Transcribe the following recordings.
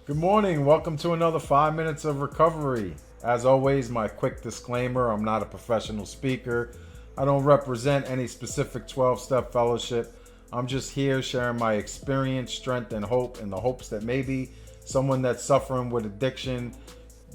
Good morning. Welcome to another 5 minutes of recovery. As always, my quick disclaimer, I'm not a professional speaker. I don't represent any specific 12-step fellowship. I'm just here sharing my experience, strength, and hope in the hopes that maybe someone that's suffering with addiction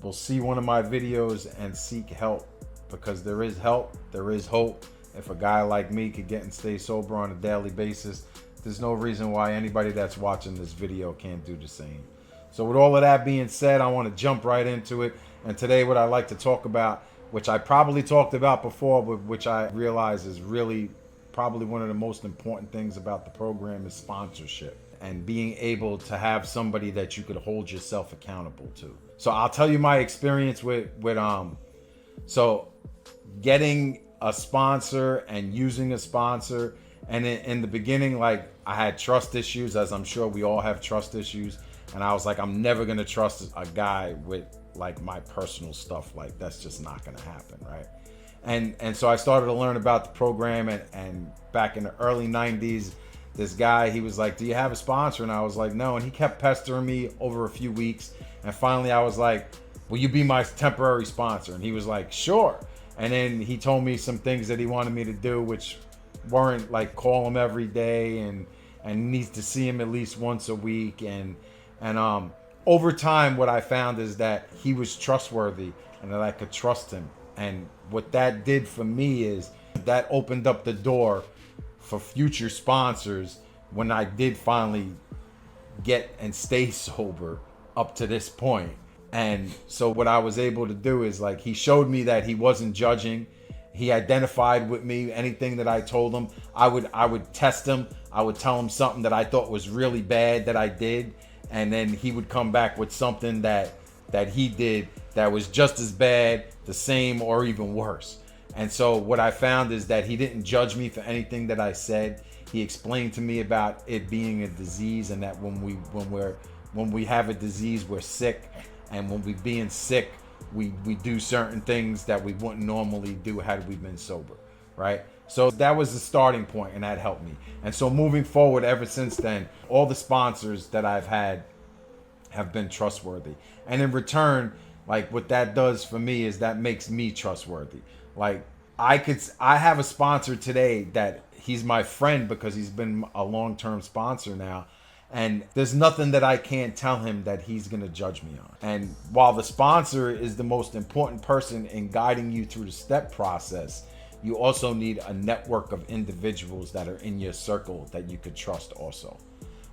will see one of my videos and seek help. Because there is help, there is hope. If a guy like me could get and stay sober on a daily basis, there's no reason why anybody that's watching this video can't do the same. So with all of that being said, I want to jump right into it. And today what I like to talk about, which I probably talked about before, but which I realize is really probably one of the most important things about the program, is sponsorship and being able to have somebody that you could hold yourself accountable to. So I'll tell you my experience with so getting a sponsor and using a sponsor. And in the beginning, like, I had trust issues, as I'm sure we all have trust issues. And I was like, I'm never going to trust a guy with like my personal stuff. Like, that's just not going to happen. Right. And so I started to learn about the program, and back in the early 90s, this guy, he was like, do you have a sponsor? And I was like, no. And he kept pestering me over a few weeks. And finally I was like, will you be my temporary sponsor? And he was like, sure. And then he told me some things that he wanted me to do, which weren't like call him every day and needs to see him at least once a week. And over time, what I found is that he was trustworthy and that I could trust him. And what that did for me is that opened up the door for future sponsors when I did finally get and stay sober up to this point. And so what I was able to do is, like, he showed me that he wasn't judging. He identified with me. Anything that I told him, I would test him. I would tell him something that I thought was really bad that I did, and then he would come back with something that he did that was just as bad, the same, or even worse. And so what I found is that he didn't judge me for anything that I said. He explained to me about it being a disease, and that when we have a disease, we're sick, and when we being sick, we do certain things that we wouldn't normally do had we been sober, right? So that was the starting point, and that helped me. And so moving forward, ever since then, all the sponsors that I've had have been trustworthy. And in return, like, what that does for me is that makes me trustworthy. Like, I have a sponsor today that he's my friend because he's been a long-term sponsor now. And there's nothing that I can't tell him that he's going to judge me on. And while the sponsor is the most important person in guiding you through the step process, you also need a network of individuals that are in your circle that you could trust also.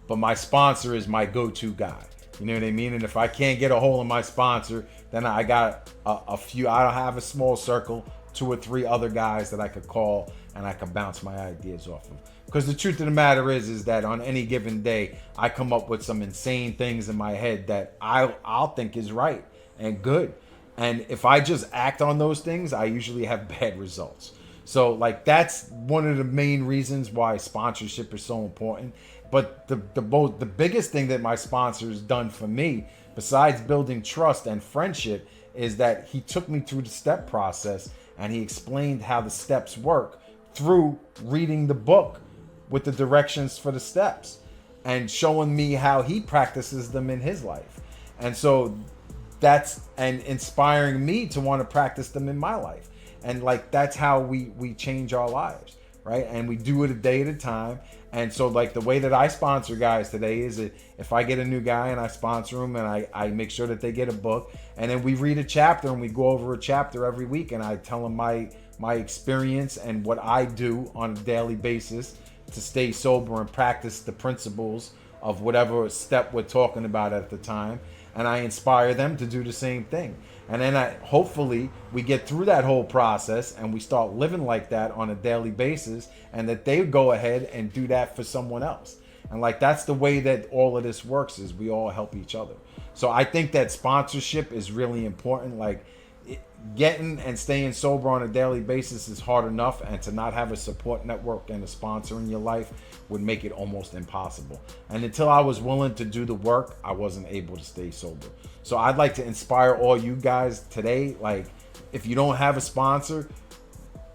But my sponsor is my go-to guy. You know what I mean? And if I can't get a hold of my sponsor, then I got a few. I have a small circle, 2 or 3 other guys that I could call and I could bounce my ideas off of. Because the truth of the matter is that on any given day, I come up with some insane things in my head that I'll think is right and good. And if I just act on those things, I usually have bad results. So, like, that's one of the main reasons why sponsorship is so important. But the biggest thing that my sponsor has done for me, besides building trust and friendship, is that he took me through the step process and he explained how the steps work through reading the book with the directions for the steps and showing me how he practices them in his life. And so that's and inspiring me to want to practice them in my life. And like, that's how we change our lives, right? And we do it a day at a time. And so, like, the way that I sponsor guys today is that if I get a new guy and I sponsor them, and I make sure that they get a book, and then we read a chapter and we go over a chapter every week, and I tell them my experience and what I do on a daily basis to stay sober and practice the principles of whatever step we're talking about at the time. And I inspire them to do the same thing. And then hopefully we get through that whole process and we start living like that on a daily basis, and that they go ahead and do that for someone else. And like, that's the way that all of this works, is we all help each other. So I think that sponsorship is really important. Like, getting and staying sober on a daily basis is hard enough, and to not have a support network and a sponsor in your life would make it almost impossible. And until I was willing to do the work, I wasn't able to stay sober. So I'd like to inspire all you guys today. Like, if you don't have a sponsor,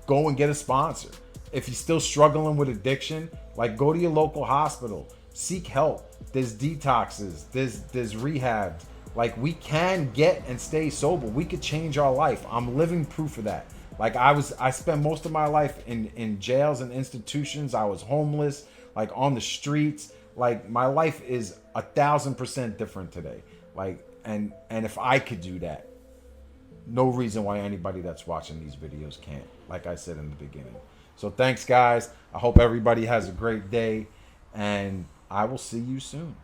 go and get a sponsor. If you're still struggling with addiction, like, go to your local hospital, seek help. there's detoxes, there's rehabs. Like, we can get and stay sober. We could change our life. I'm living proof of that. Like, I spent most of my life in jails and institutions. I was homeless, like on the streets. Like, my life is 1,000% different today. Like, and if I could do that, no reason why anybody that's watching these videos can't, like I said in the beginning. So thanks, guys. I hope everybody has a great day, and I will see you soon.